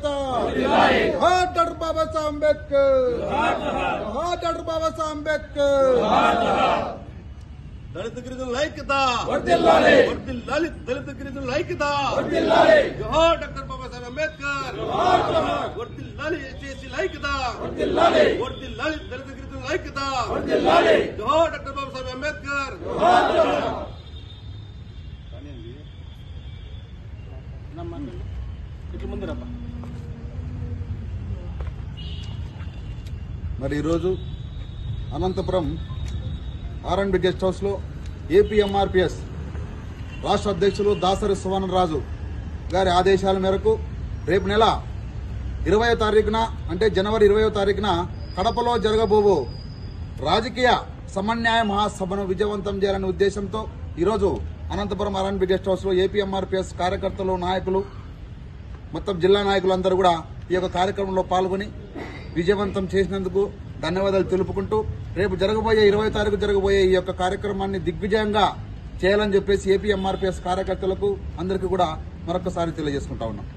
ఐక్యత doctor Babasaheb Ambedkar doctor Babasaheb Ambedkar దళిత గిరిజనుల ఐక్యత వర్ధిల్లాలి దళిత గిరిజనుల ఐక్యత వర్ధిల్లాలి జోహార్ డాక్టర్ బాబాసాహెబ్ అంబేద్కర్ వర్ధిల్లాలి ఎస్సీ ఐక్యత వర్ధిల్లాలి దళిత గిరిజనుల ఐక్యత వర్ధిల్లాలి జోహార్ డాక్టర్ బాబాసాహెబ్ అంబేద్కర్ మరి ఈరోజు అనంతపురం ఆర్ఎండ్బి గెస్ట్ హౌస్ లో ఏపీఎంఆర్పీఎస్ రాష్ట్ర అధ్యక్షులు దాసరి సువర్ణరాజు గారి ఆదేశాల మేరకు రేపు నెల 20వ తారీఖున అంటే జనవరి 20వ తారీఖున కడపలో జరగబోవు రాజకీయ సమన్యాయ మహాసభను విజయవంతం చేయాలనే ఉద్దేశంతో ఈరోజు అనంతపురం ఆర్ఎండ్బి గెస్ట్ హౌస్ లో ఏపీఎంఆర్పీఎస్ కార్యకర్తలు నాయకులు మొత్తం జిల్లా నాయకులందరూ కూడా ఈ యొక్క కార్యక్రమంలో పాల్గొని విజయవంతం చేసినందుకు ధన్యవాదాలు తెలుపుకుంటూ రేపు 20వ తారీఖు జరగబోయే ఈ యొక్క కార్యక్రమాన్ని దిగ్విజయంగా చేయాలని చెప్పేసి ఏపీఎంఆర్పీఎస్ కార్యకర్తలకు అందరికీ కూడా మరొకసారి తెలియజేసుకుంటా ఉన్నాం.